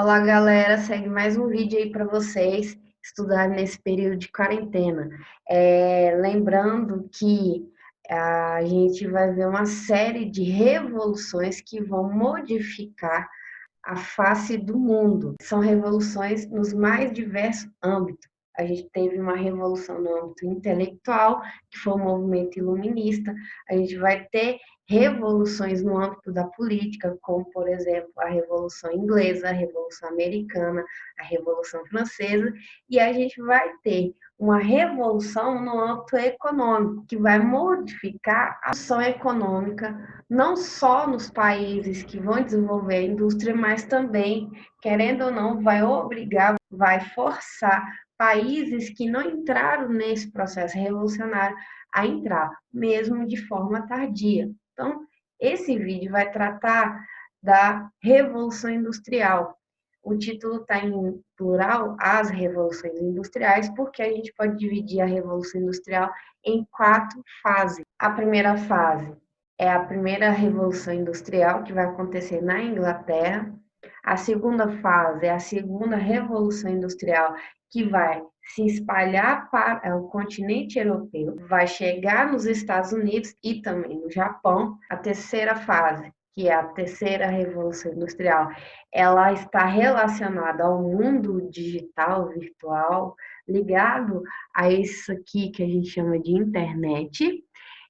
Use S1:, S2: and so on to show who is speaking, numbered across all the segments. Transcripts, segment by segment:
S1: Olá, galera. Segue mais um vídeo aí para vocês estudarem nesse período de quarentena. Lembrando que a gente vai ver uma série de revoluções que vão modificar a face do mundo. São revoluções nos mais diversos âmbitos. A gente teve uma revolução no âmbito intelectual, que foi o movimento iluminista. A gente vai ter revoluções no âmbito da política, como, por exemplo, a Revolução Inglesa, a Revolução Americana, a Revolução Francesa, e a gente vai ter uma revolução no âmbito econômico, que vai modificar a ação econômica, não só nos países que vão desenvolver a indústria, mas também, querendo ou não, vai obrigar, vai forçar países que não entraram nesse processo revolucionário a entrar, mesmo de forma tardia. Então, esse vídeo vai tratar da Revolução Industrial. O título está em plural, as revoluções industriais, porque a gente pode dividir a Revolução Industrial em 4 fases. A primeira fase é a primeira Revolução Industrial, que vai acontecer na Inglaterra. A segunda fase é a segunda Revolução Industrial, que vai se espalhar para o continente europeu, vai chegar nos Estados Unidos e também no Japão. A terceira fase, que é a terceira Revolução Industrial, ela está relacionada ao mundo digital, virtual, ligado a isso aqui que a gente chama de internet.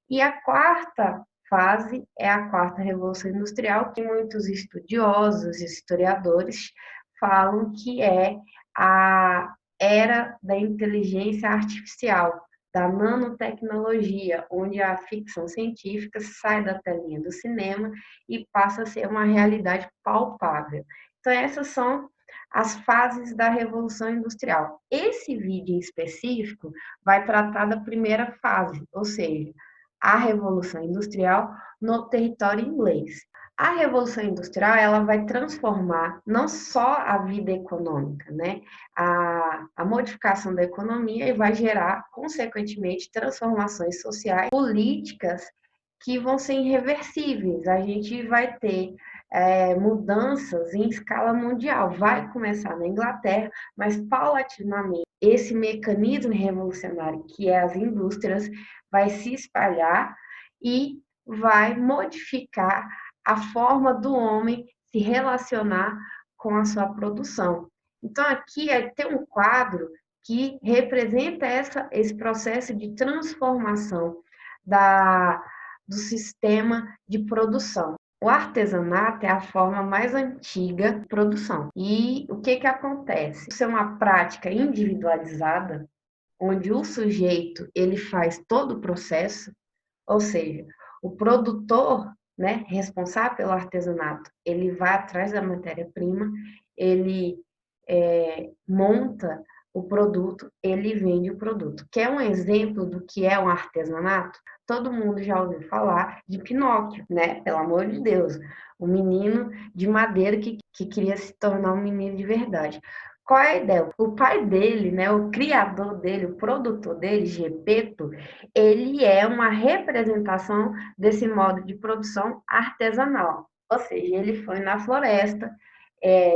S1: E a quarta fase é a quarta Revolução Industrial, que muitos estudiosos e historiadores falam que é a era da inteligência artificial, da nanotecnologia, onde a ficção científica sai da telinha do cinema e passa a ser uma realidade palpável. Então, essas são as fases da Revolução Industrial. Esse vídeo em específico vai tratar da primeira fase, ou seja, a Revolução Industrial no território inglês. A Revolução Industrial ela vai transformar não só a vida econômica, né? A modificação da economia e vai gerar, consequentemente, transformações sociais, políticas que vão ser irreversíveis. A gente vai ter mudanças em escala mundial. Vai começar na Inglaterra, mas paulatinamente esse mecanismo revolucionário que é as indústrias vai se espalhar e vai modificar a forma do homem se relacionar com a sua produção. Então, aqui tem um quadro que representa esse processo de transformação do sistema de produção. O artesanato é a forma mais antiga de produção. E o que acontece? Isso é uma prática individualizada, onde o sujeito ele faz todo o processo, ou seja, o produtor, né, responsável pelo artesanato, ele vai atrás da matéria-prima, ele monta o produto, ele vende o produto. Quer um exemplo do que é um artesanato? Todo mundo já ouviu falar de Pinóquio, né? Pelo amor de Deus, o menino de madeira que queria se tornar um menino de verdade. Qual é a ideia? O pai dele, né, o criador dele, o produtor dele, Gepeto, ele é uma representação desse modo de produção artesanal. Ou seja, ele foi na floresta,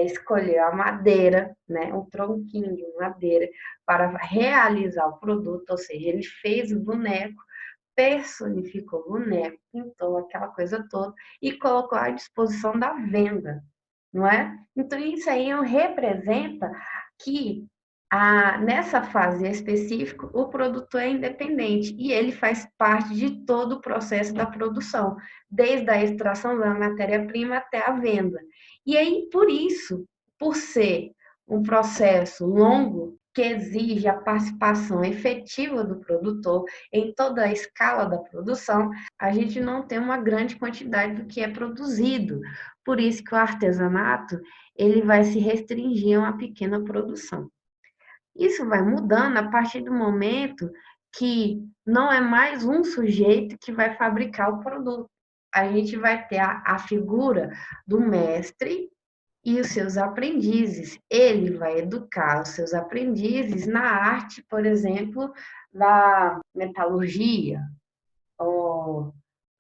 S1: escolheu a madeira, né, um tronquinho de madeira, para realizar o produto, ou seja, ele fez o boneco, personificou o boneco, pintou aquela coisa toda e colocou à disposição da venda, não é? Então, isso aí representa que nessa fase específica, o produtor é independente e ele faz parte de todo o processo da produção, desde a extração da matéria-prima até a venda. E aí, por isso, por ser um processo longo, que exige a participação efetiva do produtor em toda a escala da produção, a gente não tem uma grande quantidade do que é produzido. Por isso que o artesanato ele vai se restringir a uma pequena produção. Isso vai mudando a partir do momento que não é mais um sujeito que vai fabricar o produto. A gente vai ter a figura do mestre e os seus aprendizes. Ele vai educar os seus aprendizes na arte, por exemplo, da metalurgia, ou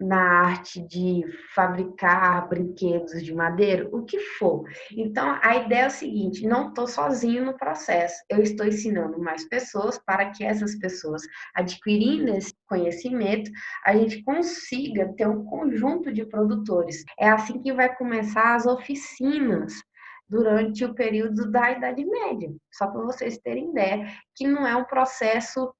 S1: na arte de fabricar brinquedos de madeira, o que for. Então, a ideia é o seguinte: não estou sozinho no processo, eu estou ensinando mais pessoas para que essas pessoas, adquirindo esse conhecimento, a gente consiga ter um conjunto de produtores. É assim que vai começar as oficinas durante o período da Idade Média, só para vocês terem ideia, que não é um processo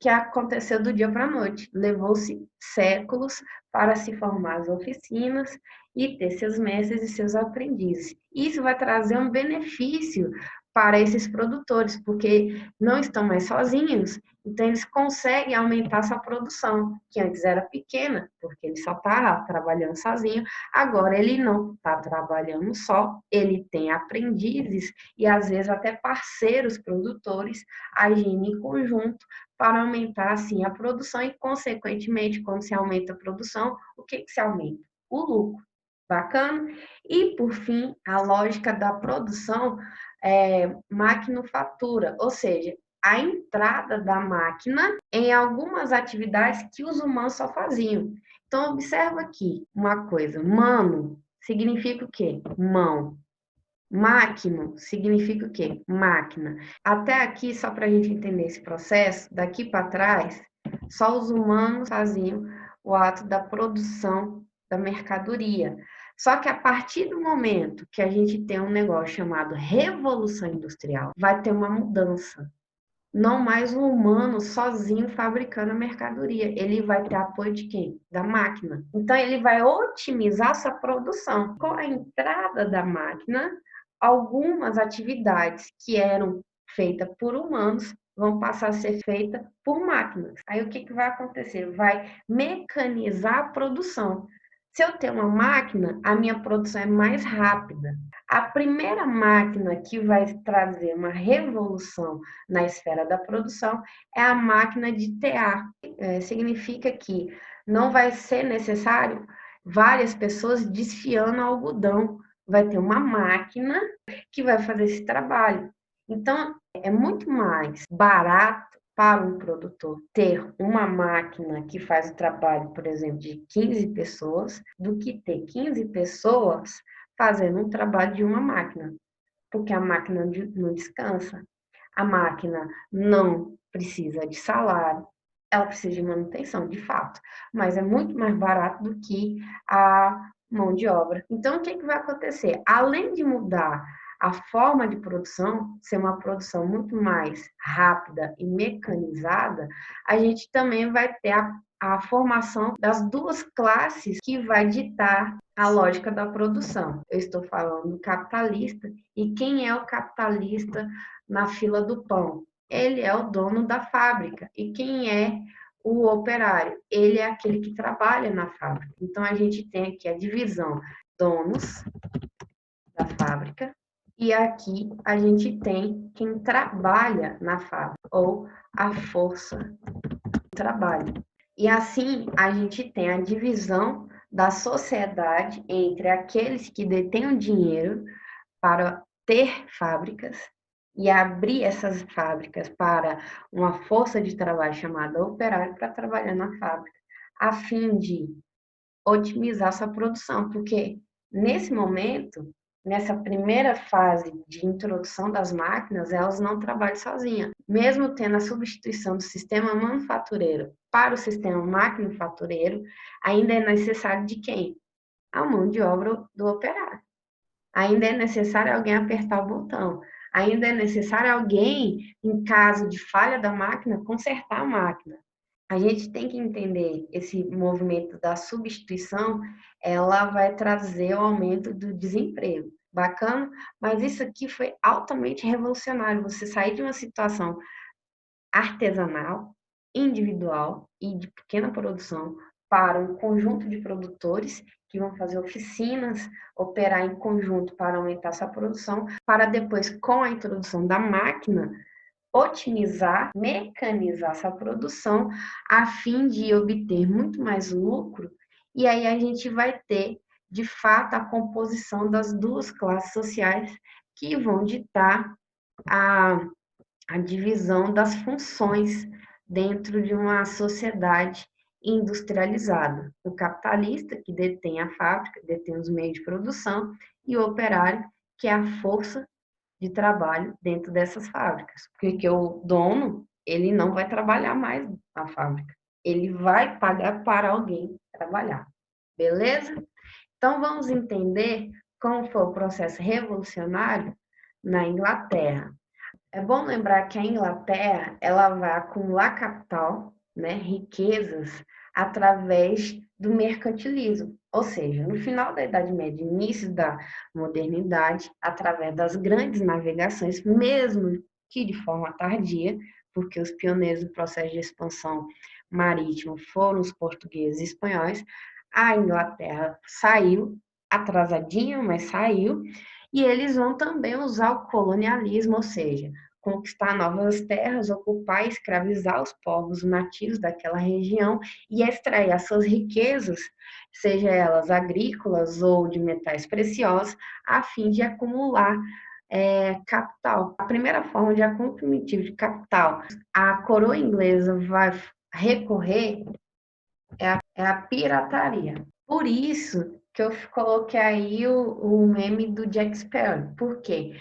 S1: que aconteceu do dia para a noite. Levou-se séculos para se formar as oficinas e ter seus mestres e seus aprendizes. Isso vai trazer um benefício para esses produtores, porque não estão mais sozinhos, então eles conseguem aumentar sua produção, que antes era pequena, porque ele só estava trabalhando sozinho, agora ele não está trabalhando só, ele tem aprendizes e às vezes até parceiros produtores agindo em conjunto para aumentar, assim, a produção e, consequentemente, quando se aumenta a produção, o que se aumenta? O lucro. Bacana? E, por fim, a lógica da produção maquinofatura, ou seja, a entrada da máquina em algumas atividades que os humanos só faziam. Então, observa aqui uma coisa: mano significa o quê? Mão. Máquina significa o quê? Máquina. Até aqui, só para a gente entender esse processo, daqui para trás, só os humanos faziam o ato da produção da mercadoria. Só que a partir do momento que a gente tem um negócio chamado Revolução Industrial, vai ter uma mudança. Não mais o humano sozinho fabricando a mercadoria. Ele vai ter apoio de quem? Da máquina. Então, ele vai otimizar essa produção. Com a entrada da máquina, algumas atividades que eram feitas por humanos vão passar a ser feitas por máquinas. Aí, o que vai acontecer? Vai mecanizar a produção. Se eu tenho uma máquina, a minha produção é mais rápida. A primeira máquina que vai trazer uma revolução na esfera da produção é a máquina de tear. Significa que não vai ser necessário várias pessoas desfiando algodão. Vai ter uma máquina que vai fazer esse trabalho. Então, é muito mais barato para um produtor ter uma máquina que faz o trabalho, por exemplo, de 15 pessoas, do que ter 15 pessoas fazendo um trabalho de uma máquina, porque a máquina não descansa, a máquina não precisa de salário, ela precisa de manutenção, de fato, mas é muito mais barato do que a mão de obra. Então, o que vai acontecer? Além de mudar a forma de produção, ser uma produção muito mais rápida e mecanizada, a gente também vai ter a formação das duas classes que vai ditar a lógica da produção. Eu estou falando do capitalista, e quem é o capitalista na fila do pão? Ele é o dono da fábrica. E quem é o operário? Ele é aquele que trabalha na fábrica. Então, a gente tem aqui a divisão donos da fábrica, e aqui a gente tem quem trabalha na fábrica, ou a força de trabalho. E assim a gente tem a divisão da sociedade entre aqueles que detêm o dinheiro para ter fábricas e abrir essas fábricas para uma força de trabalho chamada operário para trabalhar na fábrica, a fim de otimizar sua produção, porque nesse momento, nessa primeira fase de introdução das máquinas, elas não trabalham sozinhas. Mesmo tendo a substituição do sistema manufatureiro para o sistema maquinofatureiro, ainda é necessário de quem? A mão de obra do operário. Ainda é necessário alguém apertar o botão. Ainda é necessário alguém, em caso de falha da máquina, consertar a máquina. A gente tem que entender esse movimento da substituição, ela vai trazer o aumento do desemprego. Bacana? Mas isso aqui foi altamente revolucionário. Você sair de uma situação artesanal, individual e de pequena produção para um conjunto de produtores que vão fazer oficinas, operar em conjunto para aumentar sua produção, para depois, com a introdução da máquina, otimizar, mecanizar essa produção a fim de obter muito mais lucro, e aí a gente vai ter, de fato, a composição das duas classes sociais que vão ditar a, a divisão das funções dentro de uma sociedade industrializado. O capitalista, que detém a fábrica, detém os meios de produção, e o operário, que é a força de trabalho dentro dessas fábricas. Porque o dono, ele não vai trabalhar mais na fábrica. Ele vai pagar para alguém trabalhar. Beleza? Então, vamos entender como foi o processo revolucionário na Inglaterra. É bom lembrar que a Inglaterra ela vai acumular capital, né, riquezas, através do mercantilismo. Ou seja, no final da Idade Média, início da modernidade, através das grandes navegações, mesmo que de forma tardia, porque os pioneiros do processo de expansão marítima foram os portugueses e espanhóis, a Inglaterra saiu, atrasadinha, mas saiu, e eles vão também usar o colonialismo, ou seja, conquistar novas terras, ocupar e escravizar os povos nativos daquela região e extrair as suas riquezas, seja elas agrícolas ou de metais preciosos, a fim de acumular capital. A primeira forma de acúmulo primitivo de capital, a coroa inglesa vai recorrer é a pirataria. Por isso que eu coloquei aí o meme do Jack Sparrow. Por quê?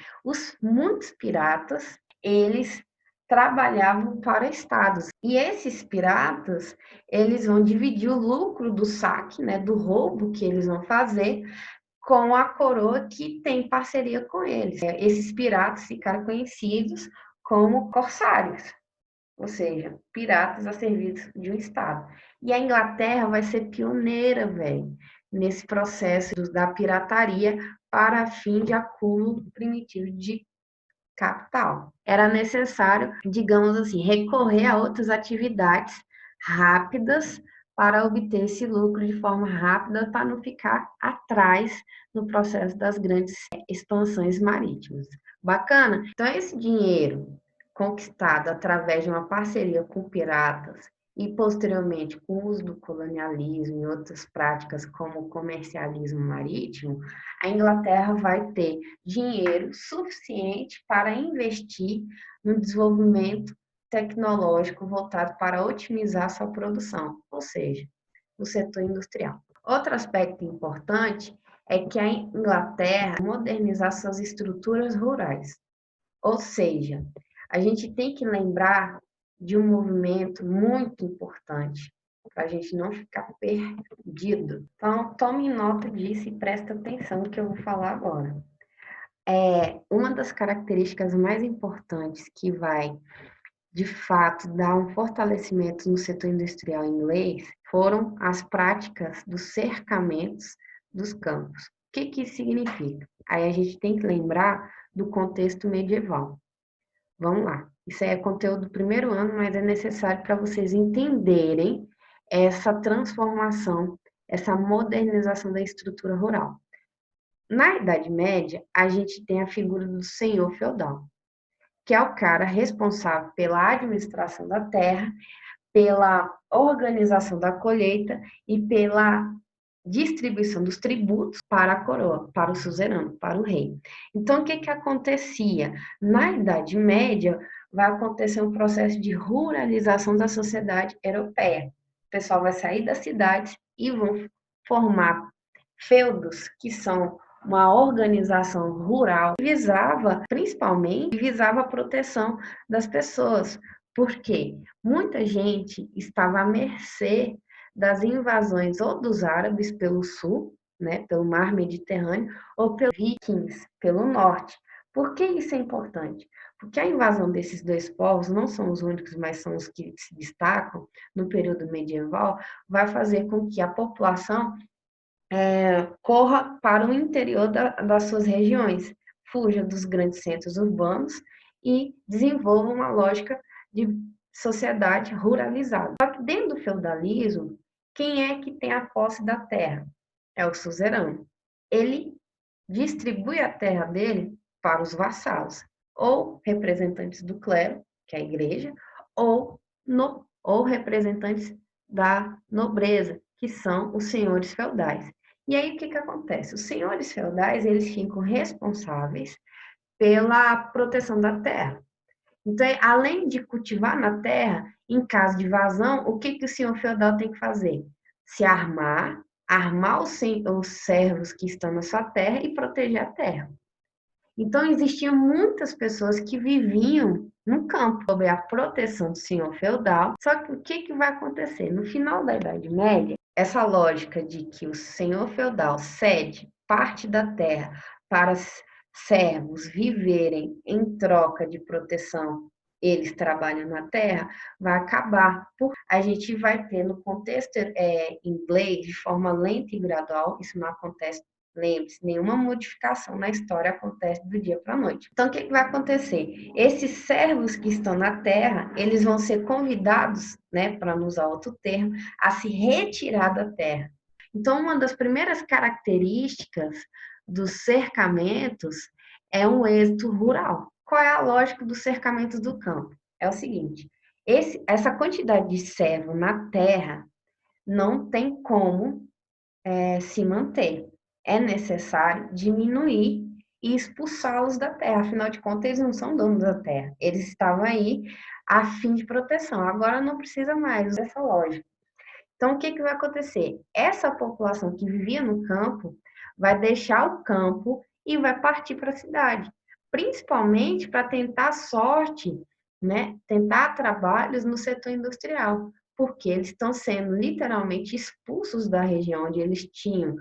S1: Muitos piratas, eles trabalhavam para estados. E esses piratas, eles vão dividir o lucro do saque, né, do roubo que eles vão fazer, com a coroa que tem parceria com eles. Esses piratas ficaram conhecidos como corsários, ou seja, piratas a serviço de um Estado. E a Inglaterra vai ser pioneira, velho, nesse processo da pirataria para fim de acúmulo primitivo de capital. Era necessário, digamos assim, recorrer a outras atividades rápidas para obter esse lucro de forma rápida, para não ficar atrás no processo das grandes expansões marítimas. Bacana? Então, esse dinheiro conquistado através de uma parceria com piratas e, posteriormente, com o uso do colonialismo e outras práticas como o comercialismo marítimo, a Inglaterra vai ter dinheiro suficiente para investir no desenvolvimento tecnológico voltado para otimizar sua produção, ou seja, no setor industrial. Outro aspecto importante é que a Inglaterra modernizar suas estruturas rurais, ou seja, a gente tem que lembrar de um movimento muito importante para a gente não ficar perdido. Então, tome nota disso e preste atenção no que eu vou falar agora. Uma das características mais importantes que vai, de fato, dar um fortalecimento no setor industrial inglês foram as práticas dos cercamentos dos campos. O que isso significa? Aí a gente tem que lembrar do contexto medieval. Vamos lá. Isso aí é conteúdo do primeiro ano, mas é necessário para vocês entenderem essa transformação, essa modernização da estrutura rural. Na Idade Média, a gente tem a figura do senhor feudal, que é o cara responsável pela administração da terra, pela organização da colheita e pela distribuição dos tributos para a coroa, para o suzerano, para o rei. Então, o que acontecia? Na Idade Média, vai acontecer um processo de ruralização da sociedade europeia. O pessoal vai sair das cidades e vão formar feudos, que são uma organização rural, principalmente, visava a proteção das pessoas, porque muita gente estava à mercê das invasões ou dos árabes pelo sul, né, pelo mar Mediterrâneo, ou pelos vikings pelo norte. Por que isso é importante? Porque a invasão desses dois povos, não são os únicos, mas são os que se destacam no período medieval, vai fazer com que a população corra para o interior das suas regiões, fuja dos grandes centros urbanos e desenvolva uma lógica de sociedade ruralizada. Só que dentro do feudalismo, quem é que tem a posse da terra? É o suzerano. Ele distribui a terra dele para os vassalos, ou representantes do clero, que é a igreja, ou representantes da nobreza, que são os senhores feudais. E aí, o que acontece? Os senhores feudais, eles ficam responsáveis pela proteção da terra. Então, além de cultivar na terra, em caso de vazão, o que o senhor feudal tem que fazer? Se armar, armar os servos que estão na sua terra e proteger a terra. Então, existiam muitas pessoas que viviam no campo sob a proteção do senhor feudal. Só que o que vai acontecer? No final da Idade Média, essa lógica de que o senhor feudal cede parte da terra para servos viverem em troca de proteção, eles trabalham na terra, vai acabar. A gente vai ter no contexto inglês, de forma lenta e gradual, isso não acontece. Lembre-se, nenhuma modificação na história acontece do dia para a noite. Então, o que vai acontecer? Esses servos que estão na terra, eles vão ser convidados, né, para não usar outro termo, a se retirar da terra. Então, uma das primeiras características dos cercamentos é um êxito rural. Qual é a lógica dos cercamentos do campo? É o seguinte: essa quantidade de servo na terra não tem como se manter. É necessário diminuir e expulsá-los da terra. Afinal de contas, eles não são donos da terra. Eles estavam aí a fim de proteção. Agora não precisa mais dessa lógica. Então, o que vai acontecer? Essa população que vivia no campo vai deixar o campo e vai partir para a cidade, principalmente para tentar sorte, né? Tentar trabalhos no setor industrial, porque eles estão sendo literalmente expulsos da região onde eles tinham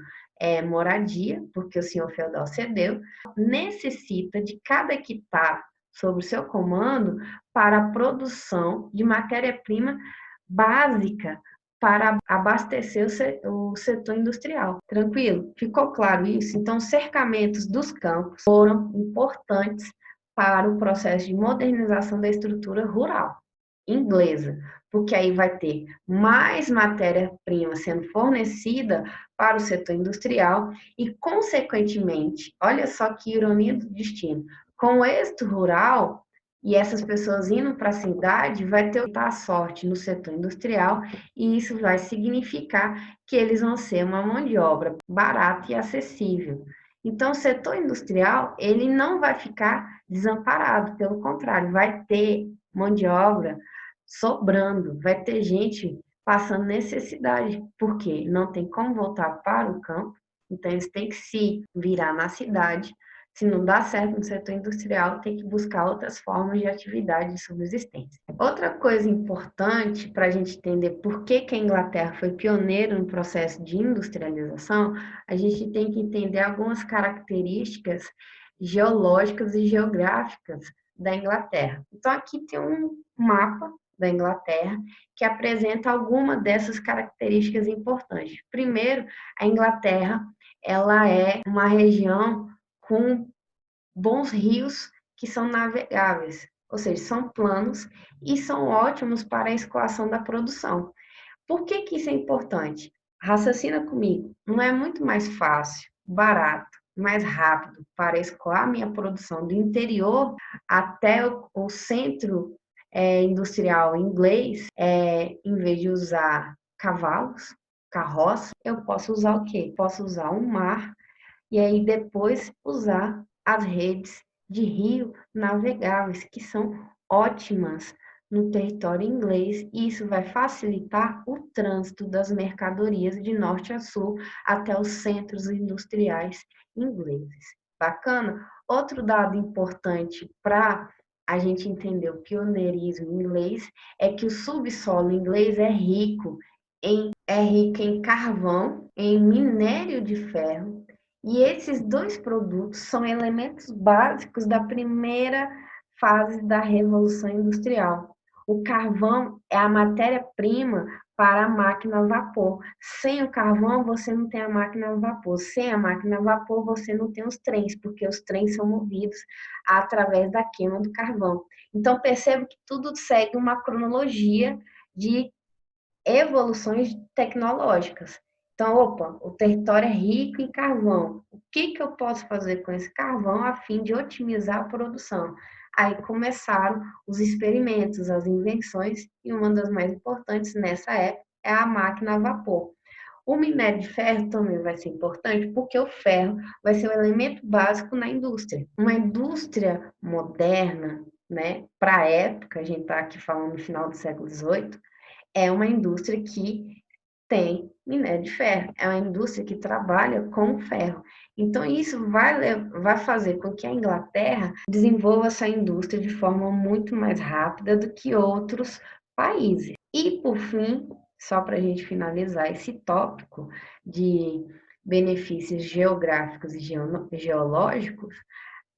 S1: moradia, porque o senhor feudal cedeu, necessita de cada hectare sob o seu comando para a produção de matéria-prima básica para abastecer o setor industrial. Tranquilo? Ficou claro isso? Então, cercamentos dos campos foram importantes para o processo de modernização da estrutura rural inglesa, porque aí vai ter mais matéria-prima sendo fornecida para o setor industrial e, consequentemente, olha só que ironia do destino, com o êxito rural, e essas pessoas indo para a cidade, vai ter a sorte no setor industrial, e isso vai significar que eles vão ser uma mão de obra barata e acessível. Então, o setor industrial, ele não vai ficar desamparado, pelo contrário, vai ter mão de obra sobrando, vai ter gente passando necessidade, porque não tem como voltar para o campo, então eles têm que se virar na cidade. Se não dá certo no setor industrial, tem que buscar outras formas de atividade de subsistência. Outra coisa importante para a gente entender por que a Inglaterra foi pioneira no processo de industrialização, a gente tem que entender algumas características geológicas e geográficas da Inglaterra. Então, aqui tem um mapa da Inglaterra que apresenta alguma dessas características importantes. Primeiro, a Inglaterra, ela é uma região com bons rios que são navegáveis, ou seja, são planos e são ótimos para a escoação da produção. Por que isso é importante? Raciocina comigo. Não é muito mais fácil, barato, mais rápido para escoar minha produção do interior até o centro industrial inglês, em vez de usar cavalos, carroça, eu posso usar o quê? Posso usar um mar e aí depois usar as redes de rio navegáveis, que são ótimas no território inglês, e isso vai facilitar o trânsito das mercadorias de norte a sul até os centros industriais ingleses. Bacana? Outro dado importante para a gente entender o pioneirismo inglês é que o subsolo inglês é rico em carvão, em minério de ferro, e esses dois produtos são elementos básicos da primeira fase da Revolução Industrial. O carvão é a matéria-prima para a máquina a vapor. Sem o carvão, você não tem a máquina a vapor. Sem a máquina a vapor, você não tem os trens, porque os trens são movidos através da queima do carvão. Então, percebo que tudo segue uma cronologia de evoluções tecnológicas. Então, opa, o território é rico em carvão. O que eu posso fazer com esse carvão a fim de otimizar a produção? Aí começaram os experimentos, as invenções, e uma das mais importantes nessa época é a máquina a vapor. O minério de ferro também vai ser importante porque o ferro vai ser um elemento básico na indústria. Uma indústria moderna, né? Para a época, a gente está aqui falando no final do século XVIII, é uma indústria que tem minério de ferro, é uma indústria que trabalha com ferro. Então, isso vai fazer com que a Inglaterra desenvolva essa indústria de forma muito mais rápida do que outros países. E, por fim, só para a gente finalizar esse tópico de benefícios geográficos e geológicos,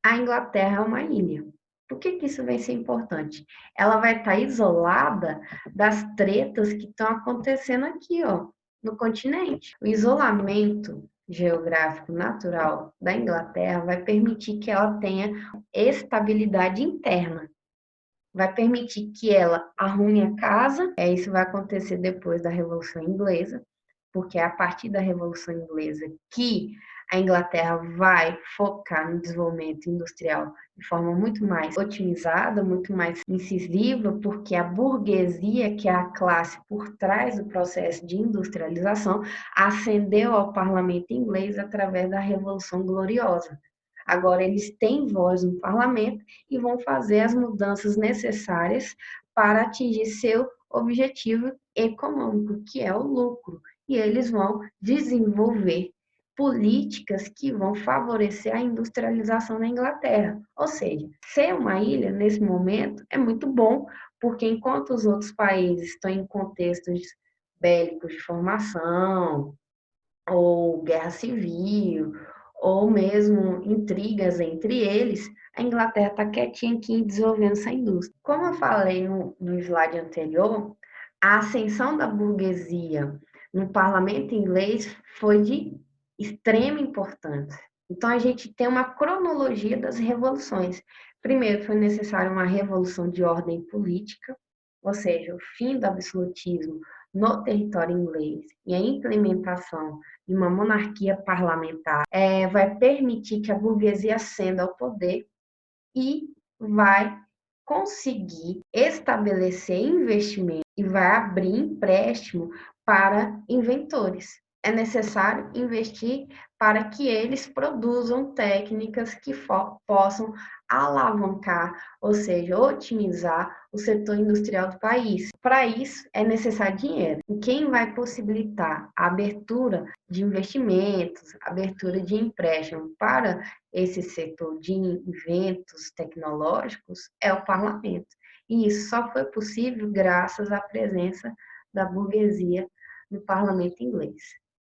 S1: a Inglaterra é uma ilha. Por que isso vai ser importante? Ela vai estar isolada das tretas que estão acontecendo aqui, ó, no continente. O isolamento geográfico natural da Inglaterra vai permitir que ela tenha estabilidade interna. Vai permitir que ela arrume a casa, isso vai acontecer depois da Revolução Inglesa, porque é a partir da Revolução Inglesa que a Inglaterra vai focar no desenvolvimento industrial de forma muito mais otimizada, muito mais incisiva, porque a burguesia, que é a classe por trás do processo de industrialização, ascendeu ao parlamento inglês através da Revolução Gloriosa. Agora eles têm voz no parlamento e vão fazer as mudanças necessárias para atingir seu objetivo econômico, que é o lucro. E eles vão desenvolver políticas que vão favorecer a industrialização na Inglaterra. Ou seja, ser uma ilha nesse momento é muito bom, porque enquanto os outros países estão em contextos bélicos de formação, ou guerra civil, ou mesmo intrigas entre eles, a Inglaterra está quietinha aqui desenvolvendo essa indústria. Como eu falei no slide anterior, a ascensão da burguesia no parlamento inglês foi de extrema importância. Então, a gente tem uma cronologia das revoluções. Primeiro, foi necessária uma revolução de ordem política, ou seja, o fim do absolutismo no território inglês e a implementação de uma monarquia parlamentar vai permitir que a burguesia ascenda ao poder e vai conseguir estabelecer investimento e vai abrir empréstimo para inventores. É necessário investir para que eles produzam técnicas que possam alavancar, ou seja, otimizar o setor industrial do país. Para isso, é necessário dinheiro. E quem vai possibilitar a abertura de investimentos, abertura de empréstimo para esse setor de inventos tecnológicos é o parlamento. E isso só foi possível graças à presença da burguesia no parlamento inglês.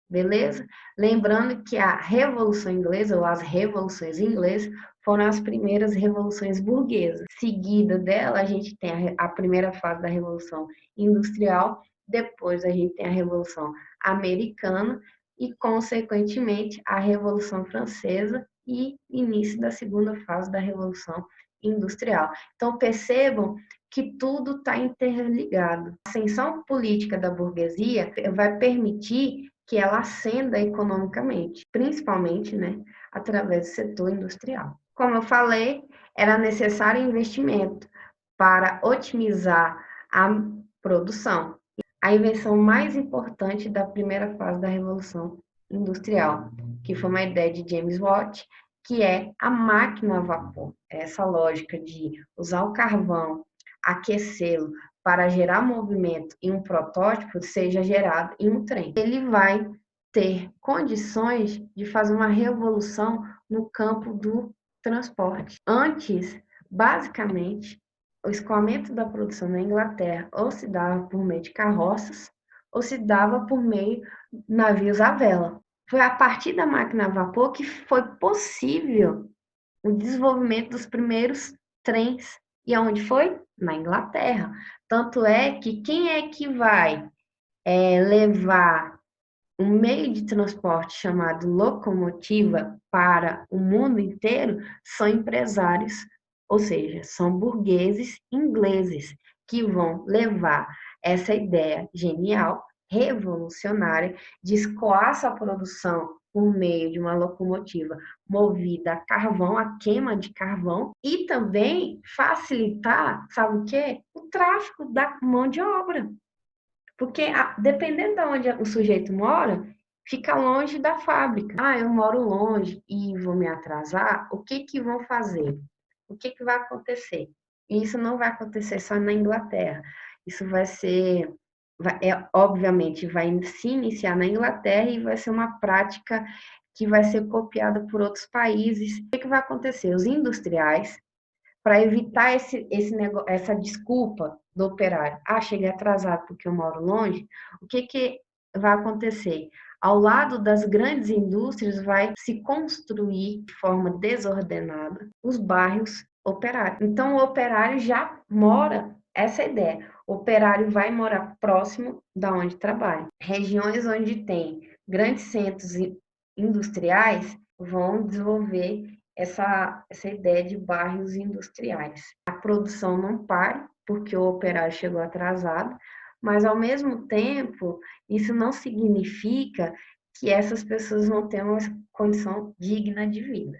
S1: Beleza? Lembrando que a Revolução Inglesa, ou as revoluções inglesas, foram as primeiras revoluções burguesas. Seguida dela, a gente tem a primeira fase da Revolução Industrial, depois a gente tem a Revolução Americana e, consequentemente, a Revolução Francesa e início da segunda fase da Revolução Industrial. Então, percebam que tudo está interligado. A ascensão política da burguesia vai permitir que ela ascenda economicamente, principalmente, né, através do setor industrial. Como eu falei, era necessário investimento para otimizar a produção. A invenção mais importante da primeira fase da Revolução Industrial, que foi uma ideia de James Watt, que é a máquina a vapor. Essa lógica de usar o carvão, aquecê-lo para gerar movimento em um protótipo seja gerado em um trem. Ele vai ter condições de fazer uma revolução no campo do transporte. Antes, basicamente, o escoamento da produção na Inglaterra ou se dava por meio de carroças ou se dava por meio de navios à vela. Foi a partir da máquina a vapor que foi possível o desenvolvimento dos primeiros trens. E aonde foi? Na Inglaterra. Tanto é que quem é que vai levar um meio de transporte chamado locomotiva para o mundo inteiro são empresários, ou seja, são burgueses ingleses que vão levar essa ideia genial, revolucionária, de escoar sua produção por meio de uma locomotiva movida a carvão, a queima de carvão, e também facilitar, sabe o quê? O tráfico da mão de obra. Porque dependendo de onde o sujeito mora, fica longe da fábrica. Ah, eu moro longe e vou me atrasar, o que que vão fazer? O que que vai acontecer? E isso não vai acontecer só na Inglaterra. Isso vai ser, obviamente, vai se iniciar na Inglaterra e vai ser uma prática que vai ser copiada por outros países. O que vai acontecer? Os industriais, para evitar essa desculpa do operário, cheguei atrasado porque eu moro longe, o que vai acontecer? Ao lado das grandes indústrias vai se construir de forma desordenada os bairros operários. Então, o operário já mora, essa é a ideia, o operário vai morar próximo da onde trabalha. Regiões onde tem grandes centros industriais vão desenvolver essa ideia de bairros industriais. A produção não para, porque o operário chegou atrasado, mas, ao mesmo tempo, isso não significa que essas pessoas vão ter uma condição digna de vida.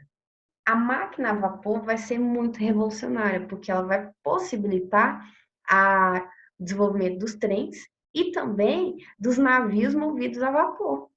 S1: A máquina a vapor vai ser muito revolucionária, porque ela vai possibilitar o desenvolvimento dos trens e também dos navios movidos a vapor.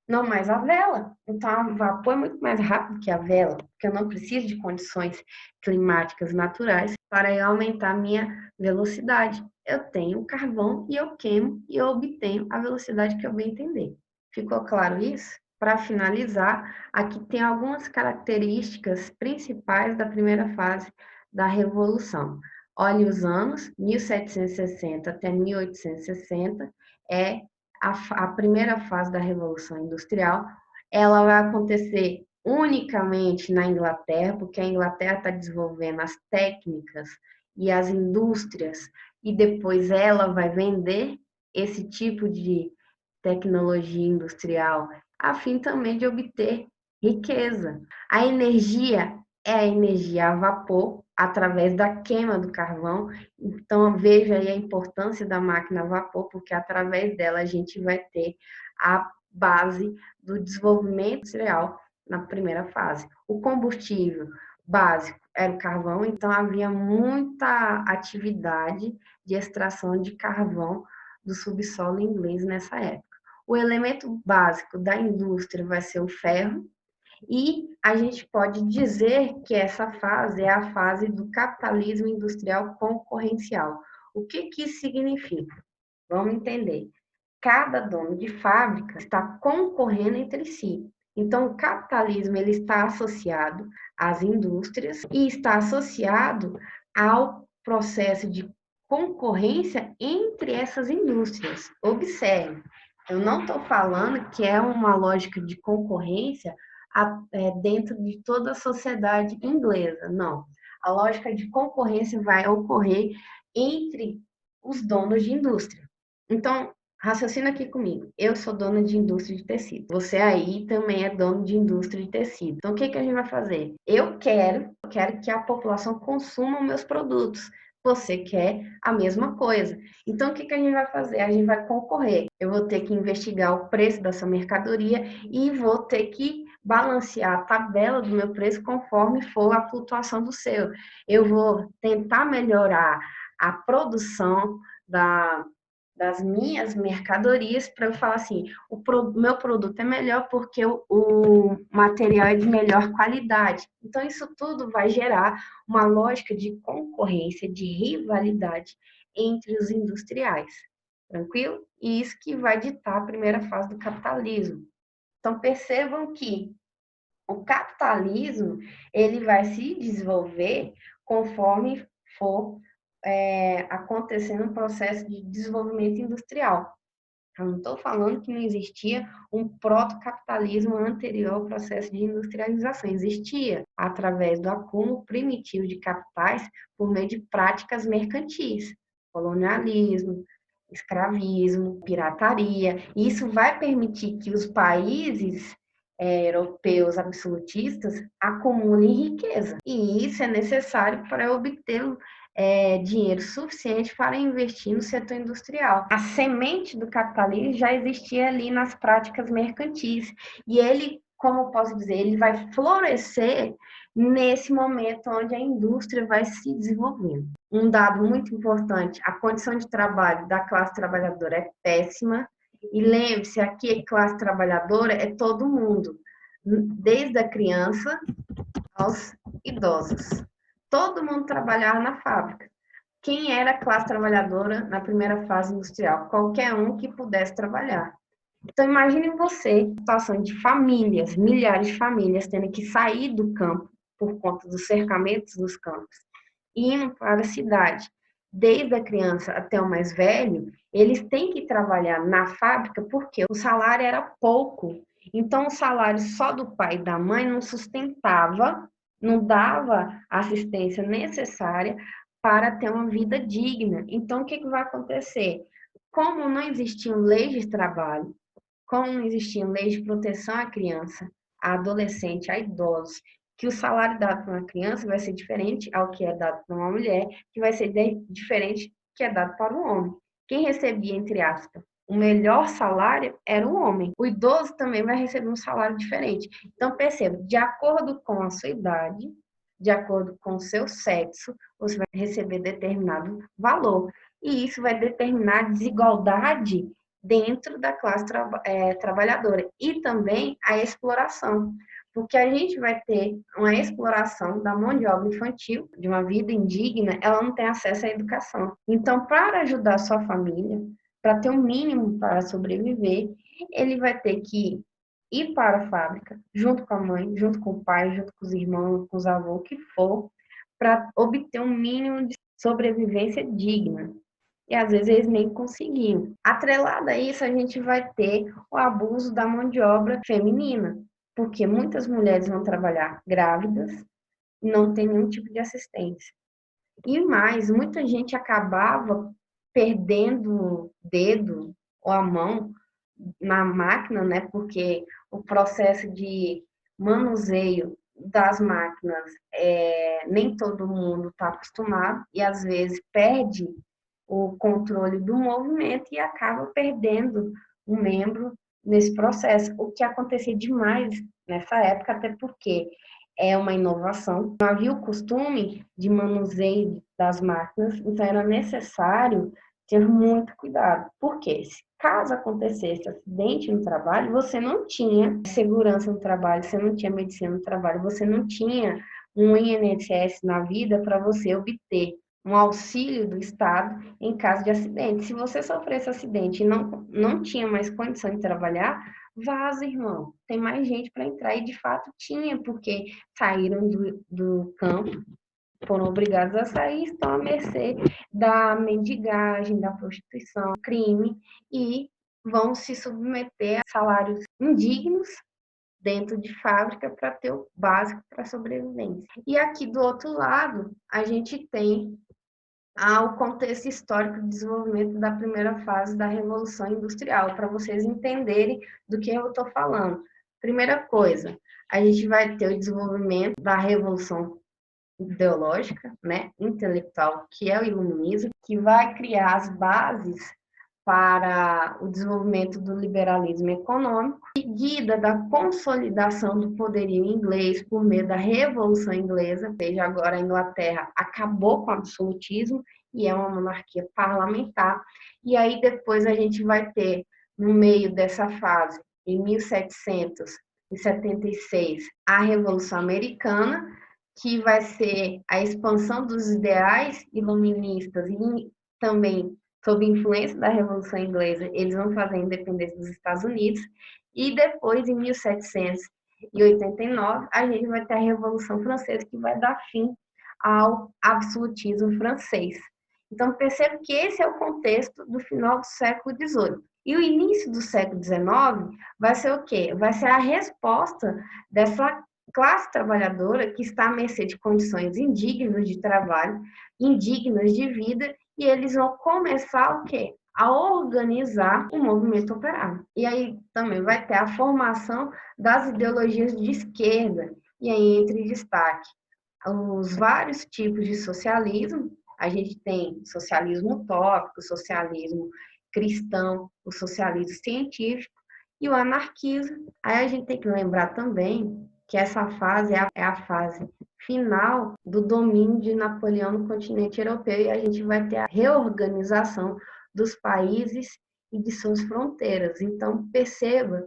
S1: Não mais a vela. Então, o vapor é muito mais rápido que a vela, porque eu não preciso de condições climáticas naturais para eu aumentar a minha velocidade. Eu tenho carvão e eu queimo e eu obtenho a velocidade que eu bem entender. Ficou claro isso? Para finalizar, aqui tem algumas características principais da primeira fase da Revolução. Olhe os anos, 1760 até 1860, é a primeira fase da Revolução Industrial. Ela vai acontecer unicamente na Inglaterra, porque a Inglaterra está desenvolvendo as técnicas e as indústrias, e depois ela vai vender esse tipo de tecnologia industrial, a fim também de obter riqueza. A energia é a energia a vapor, através da queima do carvão. Então, veja aí a importância da máquina a vapor, porque através dela a gente vai ter a base do desenvolvimento industrial na primeira fase. O combustível básico era o carvão, então havia muita atividade de extração de carvão do subsolo inglês nessa época. O elemento básico da indústria vai ser o ferro, e a gente pode dizer que essa fase é a fase do capitalismo industrial concorrencial. O que isso significa? Vamos entender. Cada dono de fábrica está concorrendo entre si. Então, o capitalismo ele está associado às indústrias e está associado ao processo de concorrência entre essas indústrias. Observe, eu não estou falando que é uma lógica de concorrência dentro de toda a sociedade inglesa, não. A lógica de concorrência vai ocorrer entre os donos de indústria. Então, raciocina aqui comigo. Eu sou dona de indústria de tecido. Você aí também é dono de indústria de tecido. Então, o que a gente vai fazer? Eu quero que a população consuma meus produtos. Você quer a mesma coisa. Então, o que a gente vai fazer? A gente vai concorrer. Eu vou ter que investigar o preço dessa mercadoria e vou ter que balancear a tabela do meu preço conforme for a flutuação do seu. Eu vou tentar melhorar a produção das minhas mercadorias para eu falar assim, meu produto é melhor porque o material é de melhor qualidade. Então, isso tudo vai gerar uma lógica de concorrência, de rivalidade entre os industriais. Tranquilo? E isso que vai ditar a primeira fase do capitalismo. Então, percebam que o capitalismo ele vai se desenvolver conforme for acontecendo um processo de desenvolvimento industrial. Eu não estou falando que não existia um protocapitalismo anterior ao processo de industrialização. Existia através do acúmulo primitivo de capitais por meio de práticas mercantis, colonialismo, escravismo, pirataria. E isso vai permitir que os países europeus absolutistas acumulem riqueza. E isso é necessário para obter dinheiro suficiente para investir no setor industrial. A semente do capitalismo já existia ali nas práticas mercantis. E ele, como eu posso dizer, ele vai florescer nesse momento onde a indústria vai se desenvolvendo. Um dado muito importante, a condição de trabalho da classe trabalhadora é péssima. E lembre-se, aqui a classe trabalhadora é todo mundo, desde a criança aos idosos. todo mundo trabalhava na fábrica. Quem era a classe trabalhadora na primeira fase industrial? Qualquer um que pudesse trabalhar. Então, imagine você, situação de famílias, milhares de famílias, tendo que sair do campo por conta dos cercamentos dos campos, indo para a cidade. Desde a criança até o mais velho, eles têm que trabalhar na fábrica porque o salário era pouco. Então, o salário só do pai e da mãe não sustentava, não dava a assistência necessária para ter uma vida digna. Então, o que vai acontecer? Como não existiam leis de trabalho, como não existiam leis de proteção à criança, à adolescente, a idosos, que o salário dado para uma criança vai ser diferente ao que é dado para uma mulher, que vai ser diferente do que é dado para o homem. Quem recebia, entre aspas, o melhor salário era o homem. O idoso também vai receber um salário diferente. Então, perceba, de acordo com a sua idade, de acordo com o seu sexo, você vai receber determinado valor. E isso vai determinar desigualdade dentro da classe trabalhadora e também a exploração, porque a gente vai ter uma exploração da mão de obra infantil, de uma vida indigna, ela não tem acesso à educação. Então, para ajudar a sua família, para ter um mínimo para sobreviver, ele vai ter que ir para a fábrica, junto com a mãe, junto com o pai, junto com os irmãos, com os avós, o que for, para obter um mínimo de sobrevivência digna. E às vezes eles nem conseguiam. Atrelado a isso, a gente vai ter o abuso da mão de obra feminina, porque muitas mulheres vão trabalhar grávidas e não tem nenhum tipo de assistência. E mais, muita gente acabava perdendo o dedo ou a mão na máquina, né? Porque o processo de manuseio das máquinas, nem todo mundo está acostumado e às vezes perde o controle do movimento e acaba perdendo um membro nesse processo, o que acontecia demais nessa época, até porque é uma inovação. Não havia o costume de manuseio das máquinas, então era necessário ter muito cuidado. Por quê? Se caso acontecesse acidente no trabalho, você não tinha segurança no trabalho, você não tinha medicina no trabalho, você não tinha um INSS na vida para você obter um auxílio do Estado em caso de acidente. Se você sofresse acidente e não tinha mais condição de trabalhar, vaza, irmão. Tem mais gente para entrar. E de fato tinha, porque saíram do campo, foram obrigados a sair, estão à mercê da mendigagem, da prostituição, crime, e vão se submeter a salários indignos dentro de fábrica para ter o básico para sobrevivência. E aqui do outro lado, a gente tem ao contexto histórico de desenvolvimento da primeira fase da Revolução Industrial, para vocês entenderem do que eu estou falando. Primeira coisa, a gente vai ter o desenvolvimento da Revolução ideológica, né, intelectual, que é o iluminismo, que vai criar as bases para o desenvolvimento do liberalismo econômico, seguida da consolidação do poderio inglês por meio da Revolução Inglesa, ou seja, agora a Inglaterra acabou com o absolutismo e é uma monarquia parlamentar, e aí depois a gente vai ter, no meio dessa fase, em 1776, a Revolução Americana, que vai ser a expansão dos ideais iluministas e também sob influência da Revolução Inglesa, eles vão fazer a independência dos Estados Unidos, e depois, em 1789, a gente vai ter a Revolução Francesa, que vai dar fim ao absolutismo francês. Então, perceba que esse é o contexto do final do século XVIII. E o início do século XIX vai ser o quê? Vai ser a resposta dessa classe trabalhadora que está à mercê de condições indignas de trabalho, indignas de vida, e eles vão começar o quê? A organizar o movimento operário. E aí também vai ter a formação das ideologias de esquerda, e aí entre destaque os vários tipos de socialismo. A gente tem socialismo utópico, socialismo cristão, o socialismo científico e o anarquismo. Aí a gente tem que lembrar também que essa fase é a fase final do domínio de Napoleão no continente europeu, e a gente vai ter a reorganização dos países e de suas fronteiras. Então, perceba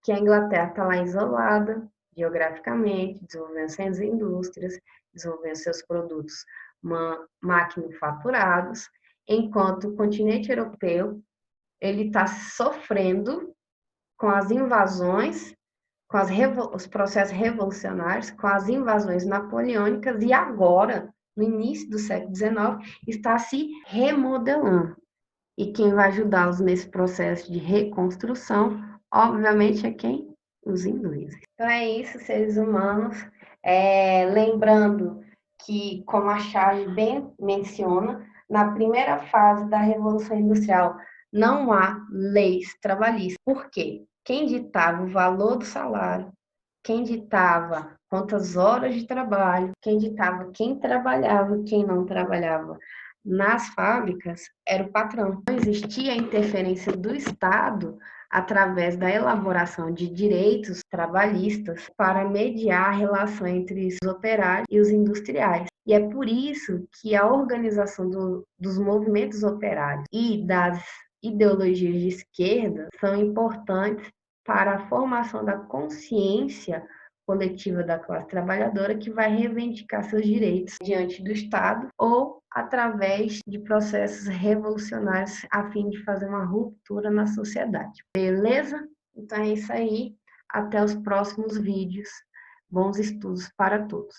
S1: que a Inglaterra está lá isolada, geograficamente, desenvolvendo suas indústrias, desenvolvendo seus produtos maquinofaturados, enquanto o continente europeu ele está sofrendo com as invasões, com os processos revolucionários, com as invasões napoleônicas e agora, no início do século XIX, está se remodelando. E quem vai ajudá-los nesse processo de reconstrução, obviamente, é quem? Os ingleses. Então é isso, seres humanos. Lembrando que, como a Charge bem menciona, na primeira fase da Revolução Industrial não há leis trabalhistas. Por quê? Quem ditava o valor do salário, quem ditava quantas horas de trabalho, quem ditava quem trabalhava e quem não trabalhava nas fábricas era o patrão. Não existia interferência do Estado através da elaboração de direitos trabalhistas para mediar a relação entre os operários e os industriais. E é por isso que a organização dos movimentos operários e das ideologias de esquerda são importantes para a formação da consciência coletiva da classe trabalhadora que vai reivindicar seus direitos diante do Estado ou através de processos revolucionários a fim de fazer uma ruptura na sociedade. Beleza? Então é isso aí. Até os próximos vídeos. Bons estudos para todos.